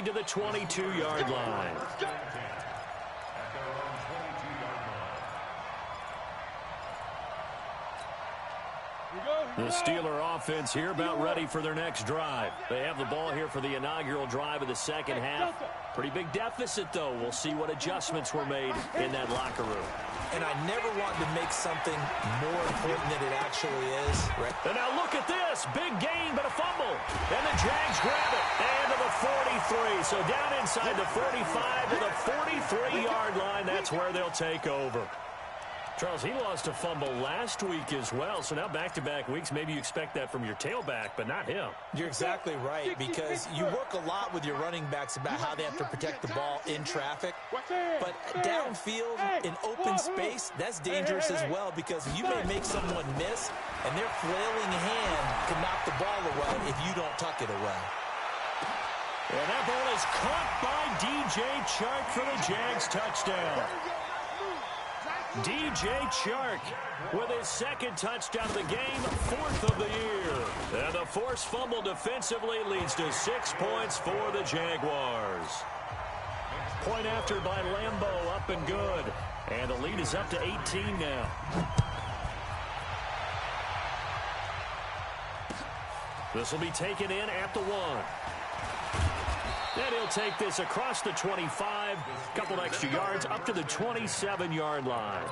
carry to the 22-yard line. The Steeler offense here about ready for their next drive. They have the ball here for the inaugural drive of the second half. Pretty big deficit, though. We'll see what adjustments were made in that locker room. And I never want to make something more important than it actually is. Right? And now look at this. Big gain, but a fumble. And the Jags grab it. And to the 43. So down inside the 45 to the 43-yard line. That's where they'll take over. Charles, he lost a fumble last week as well, so now back-to-back weeks, maybe you expect that from your tailback, but not him. You're exactly right, because you work a lot with your running backs about how they have to protect the ball in traffic, but downfield, in open space, that's dangerous as well, because you may make someone miss, and their flailing hand can knock the ball away if you don't tuck it away. And that ball is caught by DJ Chark for the Jags touchdown. DJ Chark with his second touchdown of the game, fourth of the year. And the forced fumble defensively leads to 6 points for the Jaguars. Point after by Lambeau, up and good. And the lead is up to 18 now. This will be taken in at the 1. And he'll take this across the 25, a couple extra yards, up to the 27-yard line.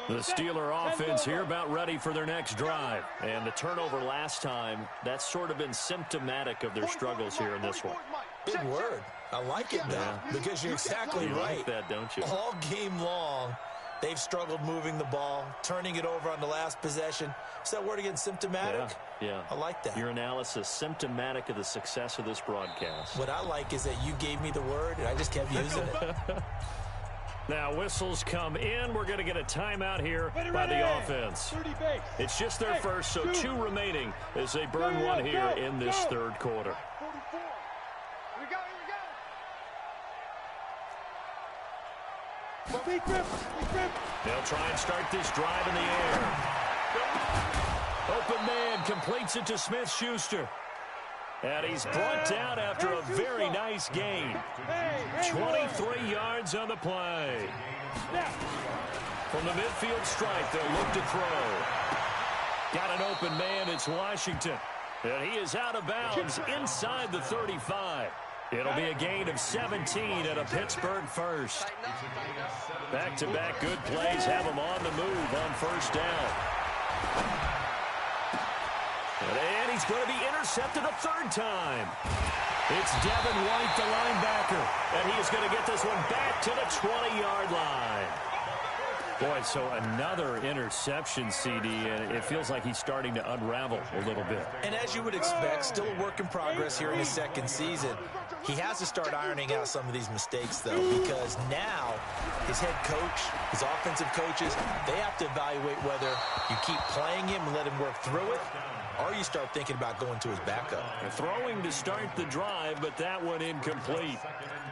The Steeler offense here about ready for their next drive. And the turnover last time, that's sort of been symptomatic of their struggles here in this one. Big word. I like it, though, because you're exactly right. You like that, don't you? All game long, they've struggled moving the ball, turning it over on the last possession. Is that word again, symptomatic? Yeah. I like that. Your analysis, symptomatic of the success of this broadcast. What I like is that you gave me the word, and I just kept using it. Now, whistles come in. We're going to get a timeout here by the offense. It's just their first, so 2 remaining as they burn one here in this third quarter. They'll try and start this drive in the air. Open man completes it to Smith-Schuster. And he's brought down after a very nice gain. 23 yards on the play. From the midfield stripe, they'll look to throw. Got an open man, it's Washington. And he is out of bounds inside the 35. It'll be a gain of 17 and a Pittsburgh first. Back-to-back good plays have him on the move on first down. And he's going to be intercepted a third time. It's Devin White, the linebacker. And he is going to get this one back to the 20-yard line. Boy, so another interception, CD, and it feels like he's starting to unravel a little bit. And as you would expect, still a work in progress here in his second season. He has to start ironing out some of these mistakes, though, because now his head coach, his offensive coaches, they have to evaluate whether you keep playing him and let him work through it, or you start thinking about going to his backup. Throwing to start the drive, but that one incomplete.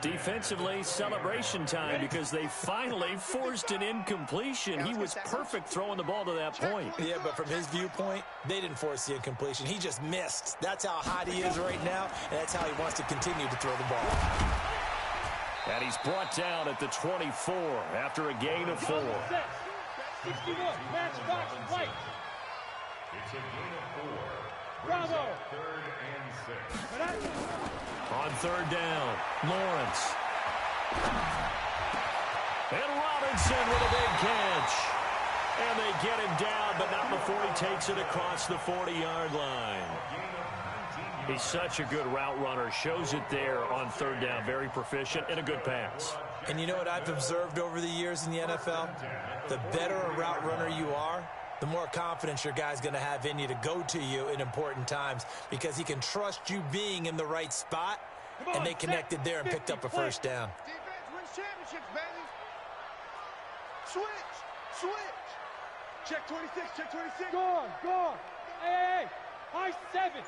Defensively, celebration time because they finally forced an incompletion. He was perfect throwing the ball to that point. Yeah, but from his viewpoint, they didn't force the incompletion. He just missed. That's how hot he is right now, and that's how he wants to continue to throw the ball. And he's brought down at the 24 after a gain of 4. 61, match box, White. It's a gain of 4. Bravo. Third and 6. On third down, Lawrence. And Robinson with a big catch. And they get him down, but not before he takes it across the 40-yard line. He's such a good route runner. Shows it there on third down. Very proficient and a good pass. And you know what I've observed over the years in the NFL? The better a route runner you are, the more confidence your guy's going to have in you to go to you in important times because he can trust you being in the right spot, and they connected there and picked up a first down. Defense wins championships, baby. Switch. Check 26, check 26. Gone. Hey. High 7.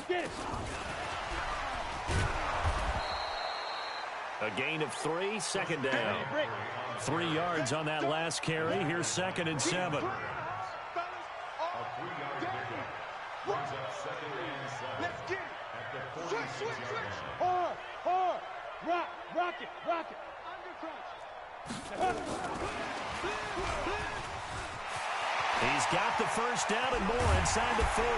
Get it. A gain of 3, second down. 3 yards on that last carry. Here's 2nd and 7. Brings up second and 7. Let's get it. At the Switch, 46-yard switch, switch. line. Hard. Rock it. Under crunch. He's got the first down and more inside the 40.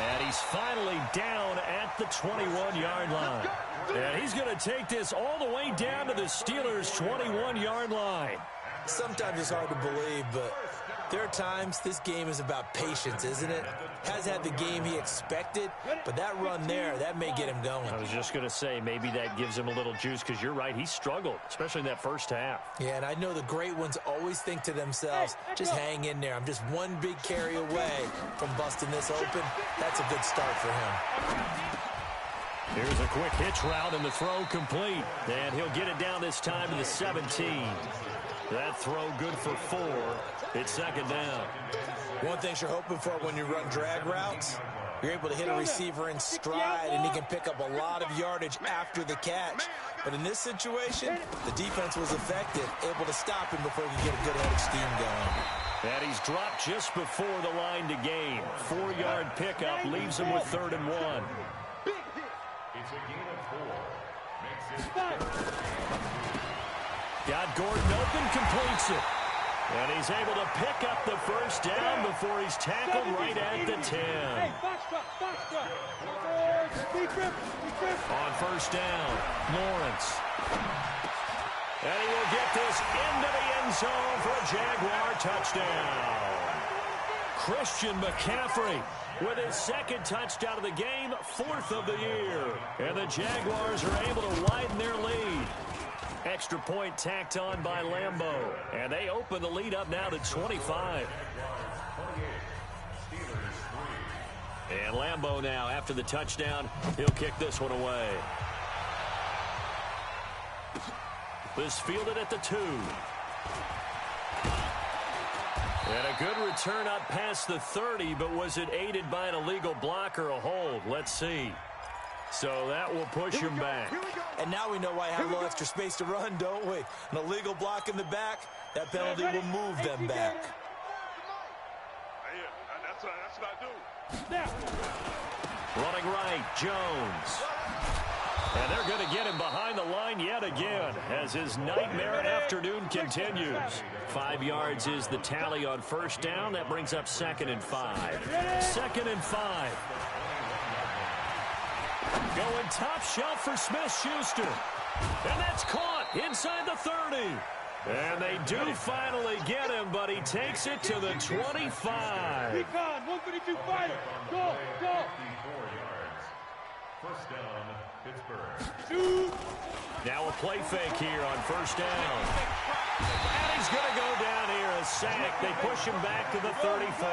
And he's finally down at the 21-yard line. And he's going to take this all the way down to the Steelers' 21-yard line. Sometimes it's hard to believe, but there are times this game is about patience, isn't it? Has had the game he expected, but that run there, that may get him going. I was just going to say, maybe that gives him a little juice, because you're right, he struggled, especially in that first half. Yeah, and I know the great ones always think to themselves, just hang in there. I'm just one big carry away from busting this open. That's a good start for him. Here's a quick hitch route, and the throw complete. And he'll get it down this time to the 17. That throw good for 4. It's second down. One thing you're hoping for when you run drag routes, you're able to hit a receiver in stride, and he can pick up a lot of yardage after the catch. But in this situation, the defense was effective, able to stop him before he could get a good head of steam going. And he's dropped just before the line to gain. 4-yard pickup leaves him with 3rd and 1. It's a gain of 4. Makes it Got Gordon open, completes it. And he's able to pick up the first down before he's tackled right at the 10. Hey, box truck. On first down, Lawrence. And he will get this into the end zone for a Jaguar touchdown. Christian McCaffrey with his 2nd touchdown of the game, 4th of the year. And the Jaguars are able to widen their lead. Extra point tacked on by Lambeau. And they open the lead up now to 25. And Lambeau now, after the touchdown, he'll kick this one away. This fielded at the 2. And a good return up past the 30, but was it aided by an illegal block or a hold? Let's see. So that will push him back. And now we know why I have a little extra space to run, don't we? An illegal block in the back, that penalty will move them back. Yeah, that's what I do. Now. Running right, Jones. And they're going to get him behind the line yet again as his nightmare afternoon continues. 5 yards is the tally on first down. That brings up 2nd and 5. 2nd and 5. Going top shelf for Smith-Schuster. And that's caught inside the 30. And they do finally get him, but he takes it to the 25. Recon, 132 fighter. Go. 54 yards. First down, Pittsburgh. Now a play fake here on first down. And he's going to go down here, a sack. They push him back to the 34.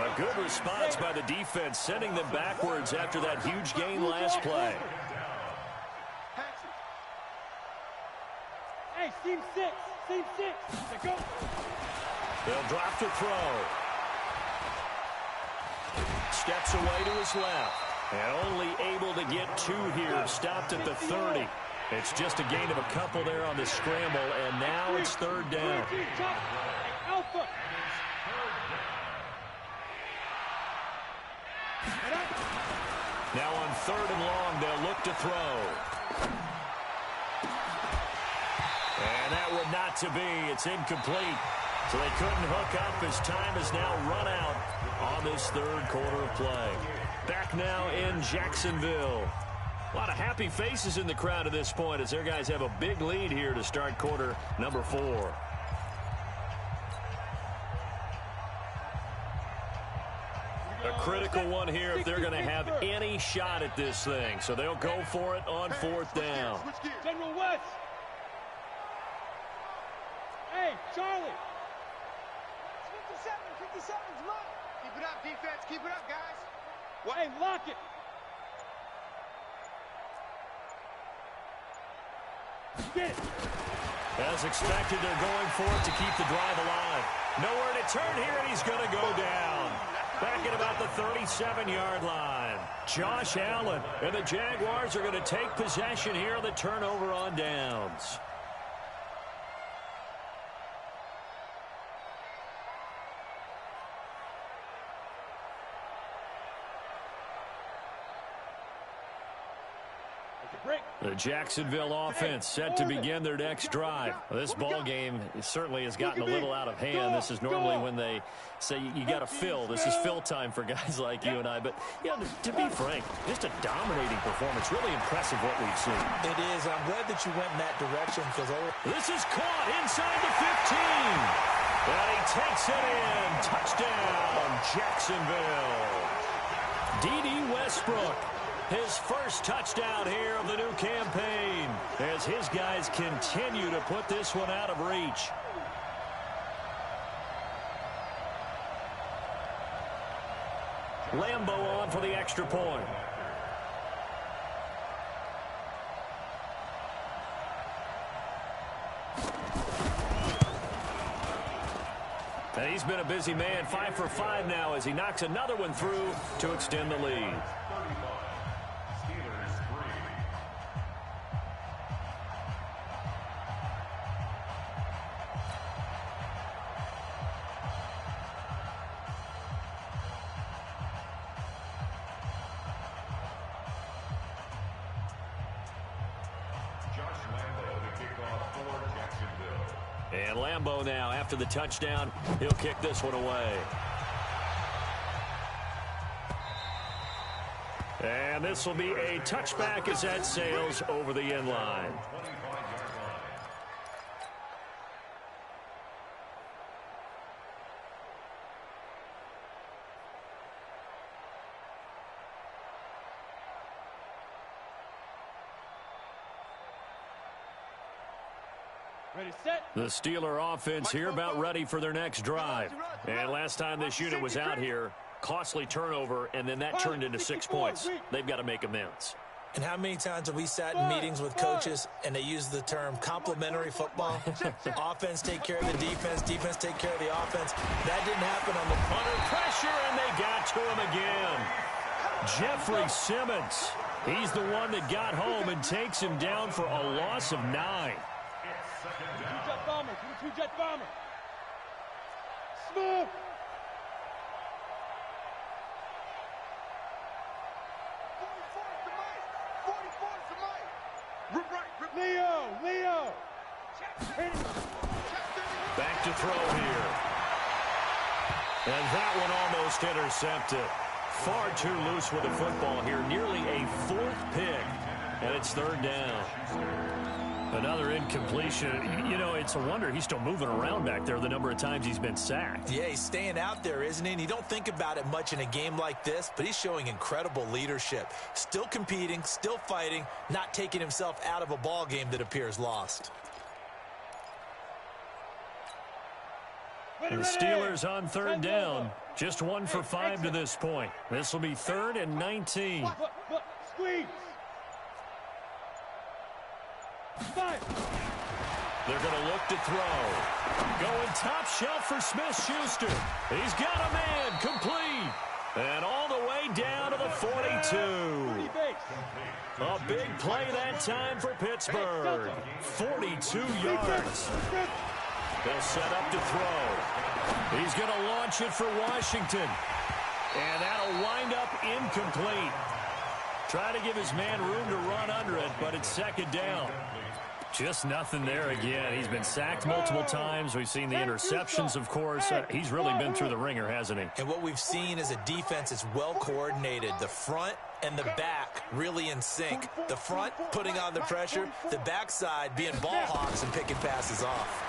A good response by the defense, sending them backwards after that huge gain last play. Hey, seam 6. Go. They'll drop to throw. Steps away to his left. And only able to get 2 here. Stopped at the 30. It's just a gain of a couple there on the scramble, and now it's 3rd down. Alpha. Now on 3rd and long, they'll look to throw. And that would not to be. It's incomplete. So they couldn't hook up as time has now run out on this 3rd quarter of play. Back now in Jacksonville. A lot of happy faces in the crowd at this point as their guys have a big lead here to start quarter number 4. A critical one here if they're going to have any shot at this thing. So they'll go for it on 4th down. General West. Hey, Charlie. 57, come on. Keep it up, defense. Keep it up, guys. Hey, lock it. Get it. As expected, they're going for it to keep the drive alive. Nowhere to turn here, and he's going to go down. Back at about the 37-yard line. Josh Allen and the Jaguars are going to take possession here on the turnover on downs. The Jacksonville offense set to begin their next drive. This ball game certainly has gotten a little out of hand. This is normally when they say you got to fill. This is fill time for guys like you and I. But, yeah, to be frank, just a dominating performance. Really impressive what we've seen. It is, and I'm glad that you went in that direction because this is caught inside the 15. And he takes it in. Touchdown, Jacksonville. D.D. Westbrook. His first touchdown here of the new campaign as his guys continue to put this one out of reach. Lambo on for the extra point. And he's been a busy man, 5 for 5 now as he knocks another one through to extend the lead. And Lambo now, after the touchdown, he'll kick this one away. And this will be a touchback as that sails over the end line. Ready, set. The Steeler offense here about ready for their next drive. And last time this unit was out here, costly turnover, and then that turned into 6 points. They've got to make amends. And how many times have we sat in meetings with coaches and they use the term complementary football? Offense take care of the defense, defense take care of the offense. That didn't happen on the under pressure, and they got to him again. Jeffrey Simmons. He's the one that got home and takes him down for a loss of 9. Two-jet bomber. Two-jet bomber. Smooth. Leo. Back to throw here. And that one almost intercepted. Far too loose with the football here. Nearly a 4th pick. And it's 3rd down. Another incompletion. You know, it's a wonder he's still moving around back there the number of times he's been sacked. Yeah, he's staying out there, isn't he? And you don't think about it much in a game like this, but he's showing incredible leadership. Still competing, still fighting, not taking himself out of a ball game that appears lost. The Steelers on 3rd down. Just 1 for 5 to this point. This will be 3rd and 19. Squeeze. They're going to look to throw. Going top shelf for Smith-Schuster. He's got a man complete. And all the way down to the 42. A big play that time for Pittsburgh. 42 yards. They'll set up to throw. He's going to launch it for Washington. And that'll wind up incomplete. Try to give his man room to run under it, but it's 2nd down. Just nothing there again. He's been sacked multiple times. We've seen the interceptions, of course. He's really been through the ringer, hasn't he? And what we've seen is a defense that's well coordinated. The front and the back really in sync. The front putting on the pressure. The backside being ball hawks and picking passes off.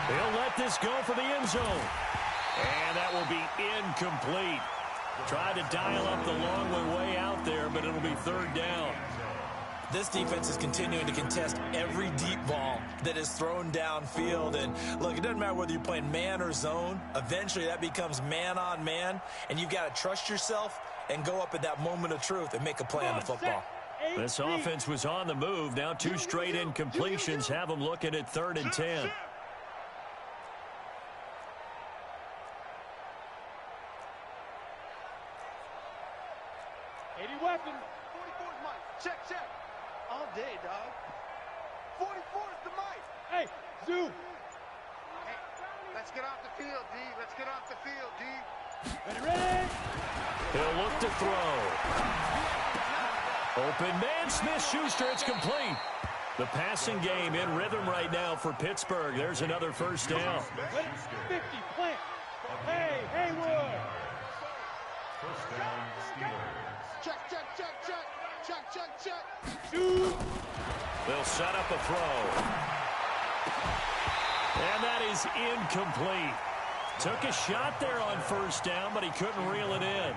He'll let this go for the end zone. And that will be incomplete. Tried to dial up the long way out there, but it'll be 3rd down. This defense is continuing to contest every deep ball that is thrown downfield. And, look, it doesn't matter whether you're playing man or zone. Eventually, that becomes man-on-man, and you've got to trust yourself and go up at that moment of truth and make a play on the football. This offense was on the move. Now 2 straight incompletions have them looking at 3rd and 10. Weapon. 44's Mike. Check. All day, dog. 44 is the mic. Hey, Zoo. Hey, let's get off the field, D. Let's get off the field, D. Ready. He'll look to throw. Open man, Smith-Schuster, it's complete. The passing game in rhythm right now for Pittsburgh. There's another first down. 50, plant. Hey, Haywood. First down, Steelers. Check, check, check, check. Check, check, check. Shoot. They'll set up a throw. And that is incomplete. Took a shot there on first down, but he couldn't reel it in.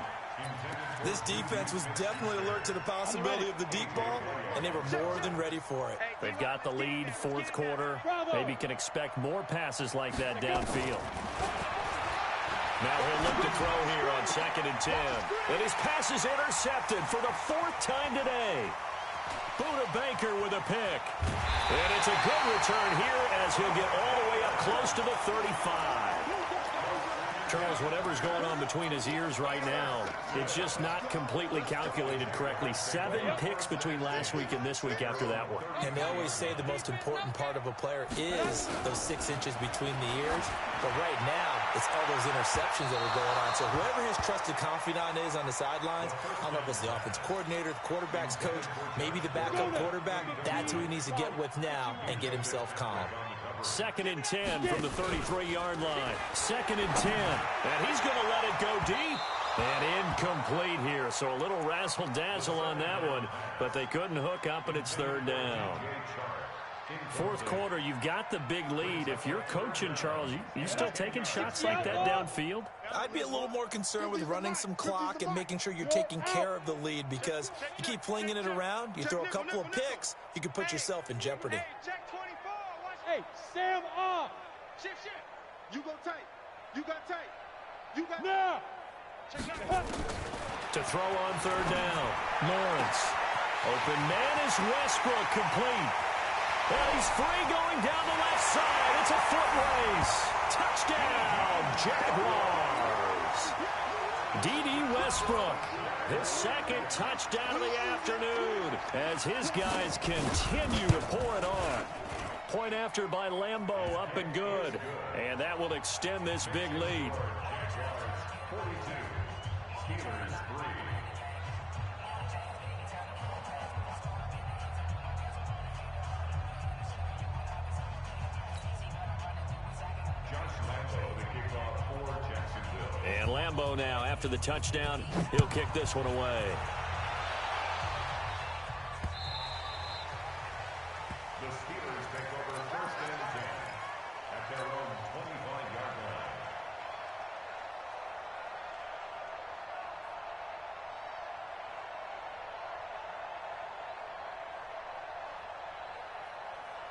This defense was definitely alert to the possibility of the deep ball, and they were more than ready for it. They've got the lead, fourth quarter. Maybe can expect more passes like that downfield. Now he'll look to throw here on 2nd and 10. And his pass is intercepted for the 4th time today. Buda Baker with a pick. And it's a good return here as he'll get all the way up close to the 35. Charles, whatever's going on between his ears right now, it's just not completely calculated correctly. 7 picks between last week and this week after that one. And they always say the most important part of a player is those 6 inches between the ears. But right now, it's all those interceptions that are going on. So whoever his trusted confidant is on the sidelines, I don't know if it's the offense coordinator, the quarterback's coach, maybe the backup quarterback, that's who he needs to get with now and get himself calm. 2nd and 10 from the 33-yard line. 2nd and 10. And he's going to let it go deep. And incomplete here. So a little razzle-dazzle on that one. But they couldn't hook up, and it's 3rd down. 4th quarter, you've got the big lead. If you're coaching, Charles, you still taking shots like that downfield? I'd be a little more concerned with running some clock and making sure you're taking care of the lead, because you keep flinging it around, you throw a couple of picks, you can put yourself in jeopardy. Hey, Sam off. Shift, shift. You go tight. You got tight. You got Now. To throw on 3rd down. Lawrence. Open man is Westbrook, complete. And he's free going down the left side. It's a foot race. Touchdown, Jaguars. D.D. Westbrook, his 2nd touchdown of the afternoon as his guys continue to pour it on. Point after by Lambeau, up and good. And that will extend this big lead. 42, Steelers 3. Josh Lambeau, the kickoff for Jacksonville. And Lambeau now, after the touchdown, he'll kick this one away. The Steelers take over 1st and 10 at their own 25-yard line.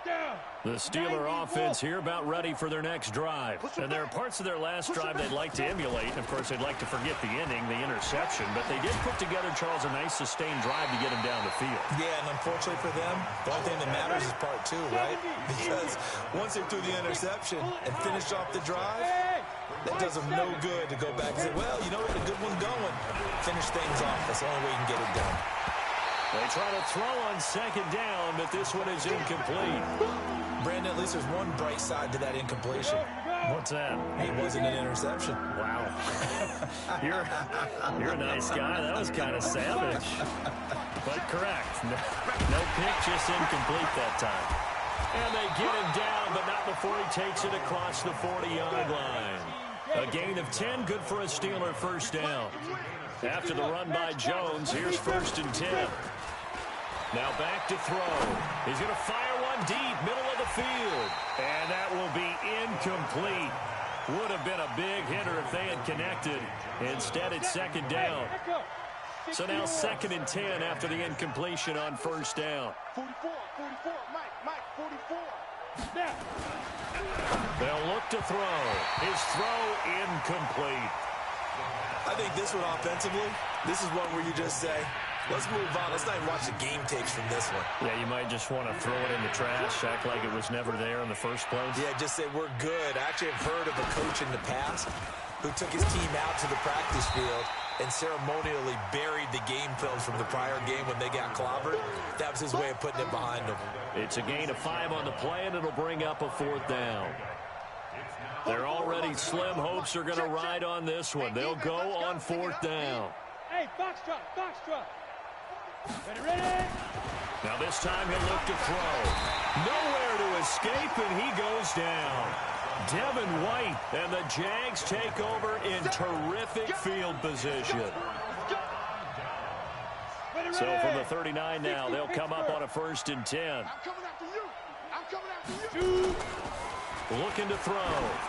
Down. The Steeler offense here about ready for their next drive. And there are parts of their last drive they'd like to emulate. Of course, they'd like to forget the inning, the interception. But they did put together, Charles, a nice sustained drive to get him down the field. Yeah, and unfortunately for them, the only thing that matters is part 2, right? Because once they threw the interception and finished off the drive, that does them no good to go back and say, well, you know, we had a good one going. Finish things off. That's the only way you can get it done. They try to throw on 2nd down, but this one is incomplete. Brandon, at least there's one bright side to that incompletion. What's that? It wasn't an interception. Wow. You're a nice guy. That was kind of savage. But correct. No pick, just incomplete that time. And they get him down, but not before he takes it across the 40-yard line. A gain of 10, good for a Steeler 1st down. After the run by Jones, here's 1st and 10. Now back to throw. He's going to fire one deep, middle of the field. And that will be incomplete. Would have been a big hitter if they had connected. Instead, it's 2nd down. So now 2nd and 10 after the incompletion on 1st down. 44, Mike, 44. Snap. They'll look to throw. His throw incomplete. I think this one offensively, this is one where you just say, let's move on. Let's not even watch the game takes from this one. Yeah, you might just want to throw it in the trash, act like it was never there in the first place. Yeah, just say we're good. I actually have heard of a coach in the past who took his team out to the practice field and ceremonially buried the game films from the prior game when they got clobbered. That was his way of putting it behind him. It's a gain of 5 on the play, and it'll bring up a 4th down. Their already slim hopes are going to ride on this one. They'll go on 4th down. Hey, box truck, box truck. Ready? Now this time he'll look to throw. Nowhere to escape, and he goes down. Devin White and the Jags take over in terrific field position. So from the 39 now, they'll come up on a 1st and 10. I'm coming after you. I'm coming after you. Looking to throw,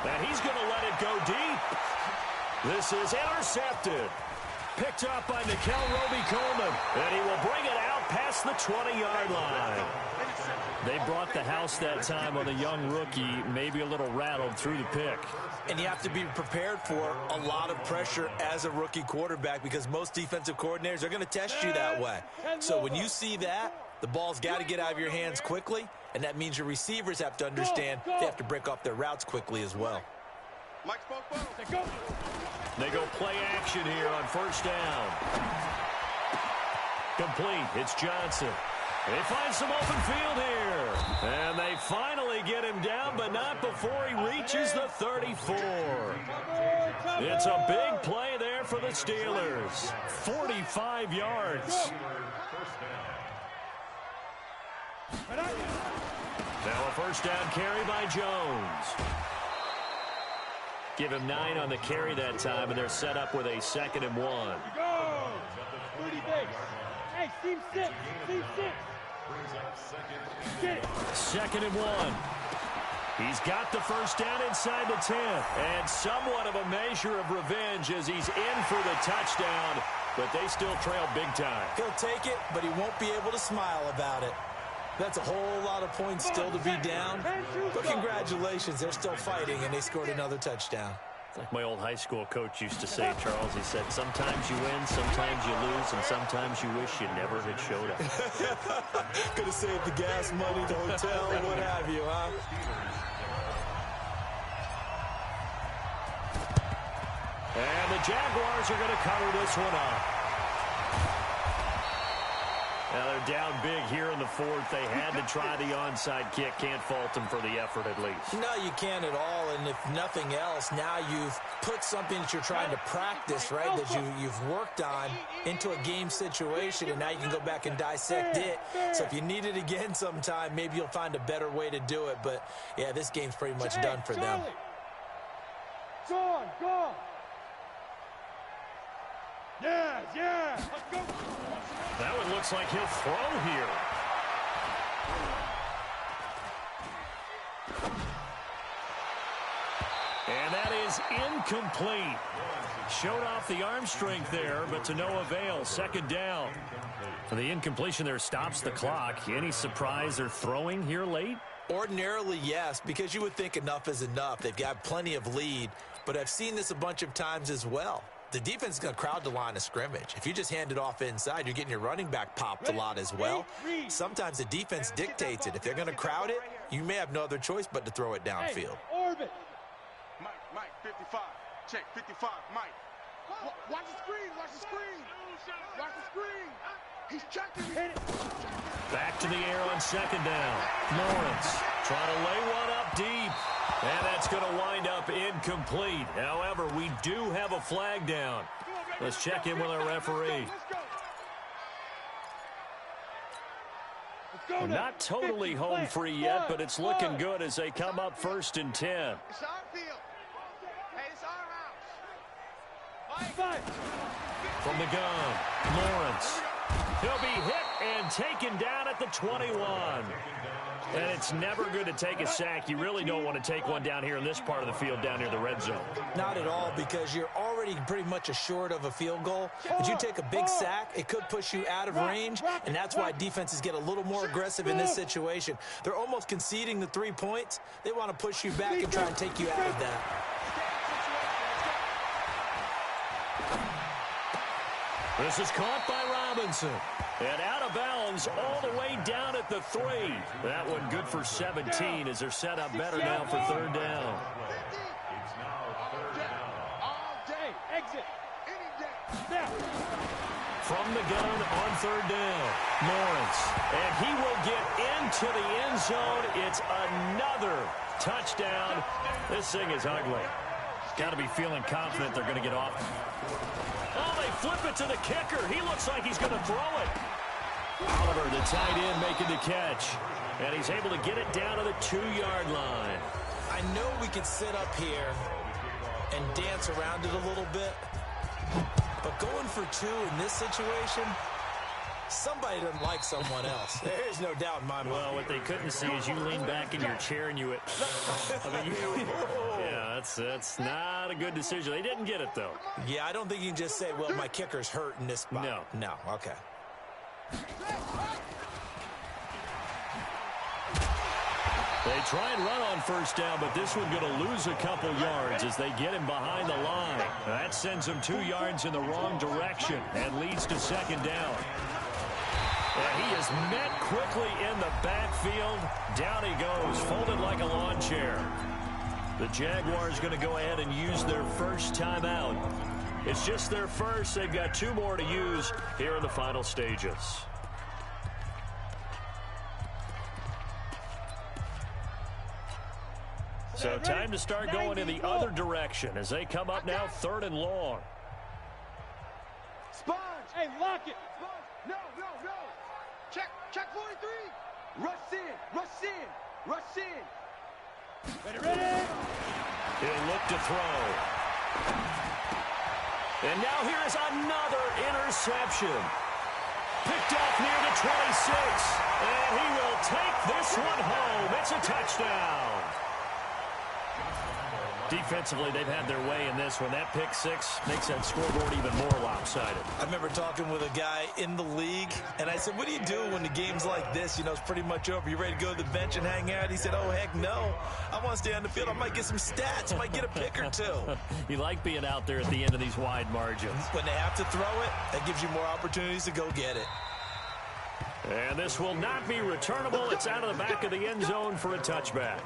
and he's going to let it go deep. This is intercepted. Picked up by Nickel Roby-Coleman, and he will bring it out past the 20-yard line. They brought the house that time on the young rookie, maybe a little rattled through the pick. And you have to be prepared for a lot of pressure as a rookie quarterback because most defensive coordinators are going to test you that way. So when you see that, the ball's got to get out of your hands quickly, and that means your receivers have to understand they have to break off their routes quickly as well. Mike spoke. Go. They go play action here on 1st down. Complete. It's Johnson. They find some open field here. And they finally get him down, but not before he reaches the 34. It's a big play there for the Steelers. 45 yards. Now a 1st down carry by Jones. Give him 9 on the carry that time, and they're set up with a 2nd and 1. Go. 30 base. Hey, team 6. Team 6. Get it. 2nd and 1. He's got the 1st down inside the 10. And somewhat of a measure of revenge as he's in for the touchdown. But they still trail big time. He'll take it, but he won't be able to smile about it. That's a whole lot of points still to be down. But congratulations, they're still fighting, and they scored another touchdown. It's like my old high school coach used to say, Charles. He said, sometimes you win, sometimes you lose, and sometimes you wish you never had showed up. Could have saved the gas money, the hotel, what have you, huh? And the Jaguars are going to cover this one up. Now they're down big here in the 4th. They had to try the onside kick. Can't fault them for the effort at least. No, you can't at all. And if nothing else, now you've put something that you're trying to practice, right, that you've worked on into a game situation, and now you can go back and dissect it. So if you need it again sometime, maybe you'll find a better way to do it. But, yeah, this game's pretty much done for them. Go. Yeah. Let's go. That one looks like he'll throw here. And that is incomplete. Showed off the arm strength there, but to no avail. 2nd down. For the incompletion there stops the clock. Any surprise they're throwing here late? Ordinarily, yes, because you would think enough is enough. They've got plenty of lead, but I've seen this a bunch of times as well. The defense is going to crowd the line of scrimmage. If you just hand it off inside, you're getting your running back popped a lot as well. Sometimes the defense dictates it. If they're going to crowd it, you may have no other choice but to throw it downfield. Orbit. Mike, 55. Check, 55, Mike. Watch the screen. Watch the screen. He's checking me. Back to the air on 2nd down. Lawrence trying to lay one up deep. And that's going to wind up incomplete. However, we do have a flag down. Let's check in with our referee. Not totally home free yet, but it's looking good as they come up 1st and 10. It's our field. Hey, it's our house. From the gun, Lawrence. He'll be hit and taken down at the 21. And it's never good to take a sack. You really don't want to take one down here in this part of the field, down near the red zone. Not at all, because you're already pretty much assured of a field goal. If you take a big sack, it could push you out of range, and that's why defenses get a little more aggressive in this situation. They're almost conceding the 3 points. They want to push you back and try and take you out of that. This is caught by Robinson. And out of bounds all the way down at the 3. That one good for 17 as they're set up better now for 3rd down. It's now 3rd down. All day. Exit. Any day. From the gun on 3rd down, Lawrence. And he will get into the end zone. It's another touchdown. This thing is ugly. Got to be feeling confident they're going to get off. Oh, they flip it to the kicker. He looks like he's going to throw it. Oliver, the tight end, making the catch. And he's able to get it down to the 2-yard line. I know we could sit up here and dance around it a little bit, but going for 2 in this situation, somebody doesn't like someone else. There's no doubt in my mind. Well, what they couldn't see is you lean back in your chair and you went, yeah, that's not a good decision. They didn't get it, though. Yeah, I don't think you can just say, well, my kicker's hurt in this spot. No, okay. They try and run on first down, but this one's going to lose a couple yards as they get him behind the line. That sends him 2 yards in the wrong direction and leads to second down. And he is met quickly in the backfield. Down he goes, folded like a lawn chair. The Jaguars going to go ahead and use their first timeout. It's just their first. They've got 2 more to use here in the final stages. So time to start going in the other direction as they come up now 3rd and long. Sponge. Hey, lock it. No. Check 43. Rush in. Ready. He'll look to throw. And now here is another interception. Picked off near the 26. And he will take this one home. It's a touchdown. Defensively, they've had their way in this one. That pick 6 makes that scoreboard even more lopsided. I remember talking with a guy in the league, and I said, what do you do when the game's like this? You know, it's pretty much over. You ready to go to the bench and hang out? He said, oh, heck no. I want to stay on the field. I might get some stats. I might get a pick or 2. You like being out there at the end of these wide margins. When they have to throw it, that gives you more opportunities to go get it. And this will not be returnable. It's out of the back of the end zone for a touchback.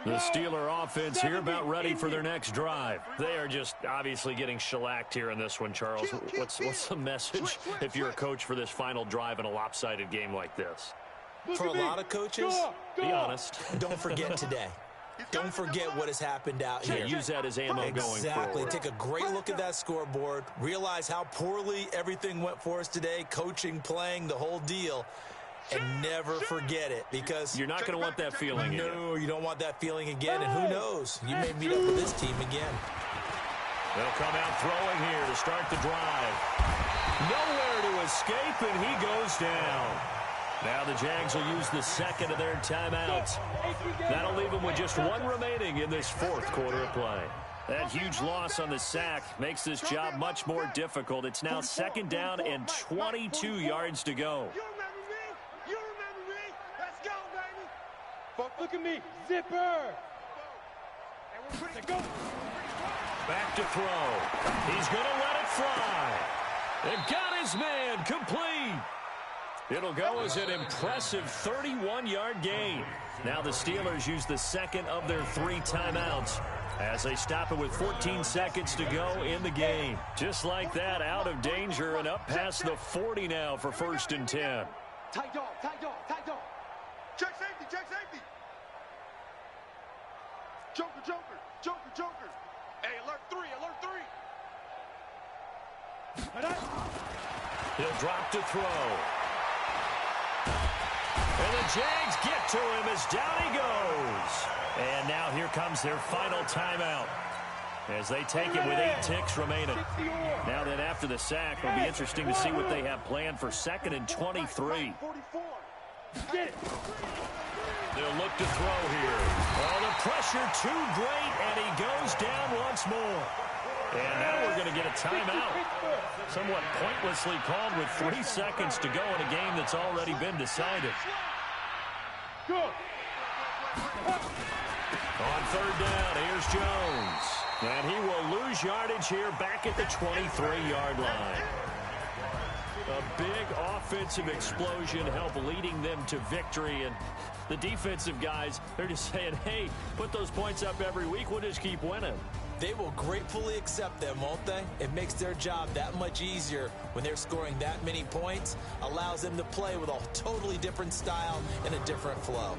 The Steeler offense here about ready for their next drive. They are just obviously getting shellacked here in this one, Charles. What's the message if you're a coach for this final drive in a lopsided game like this? For a lot of coaches, be honest. Don't forget today. Don't forget what has happened out here. Use that as ammo going forward. Exactly. Take a great look at that scoreboard. Realize how poorly everything went for us today. Coaching, playing, the whole deal. And never forget it, because you're not going to want that feeling again. No, you don't want that feeling again. And who knows? You may meet up with this team again. They'll come out throwing here to start the drive. Nowhere to escape, and he goes down. Now the Jags will use the second of their timeouts. That'll leave them with just 1 remaining in this 4th quarter of play. That huge loss on the sack makes this job much more difficult. It's now 2nd down and 22 yards to go. Look at me, zipper. Back to throw. He's going to let it fly. And got his man complete. It'll go as an impressive 31-yard gain. Now the Steelers use the second of their 3 timeouts as they stop it with 14 seconds to go in the game. Just like that, out of danger and up past the 40 now for 1st and 10. Tight dog. Check safety. Joker. Hey, alert 3. He'll drop to throw. And the Jags get to him as down he goes. And now here comes their final timeout as they take it with 8 ticks remaining. Now then, after the sack, it'll be interesting to see what they have planned for 2nd and 23. They'll look to throw here. Oh, the pressure too great, and he goes down once more. And now we're going to get a timeout. Somewhat pointlessly called with 3 seconds to go in a game that's already been decided. On 3rd down, here's Jones. And he will lose yardage here back at the 23-yard line. A big offensive explosion helped leading them to victory. And the defensive guys, they're just saying, hey, put those points up every week. We'll just keep winning. They will gratefully accept them, won't they? It makes their job that much easier when they're scoring that many points. Allows them to play with a totally different style and a different flow.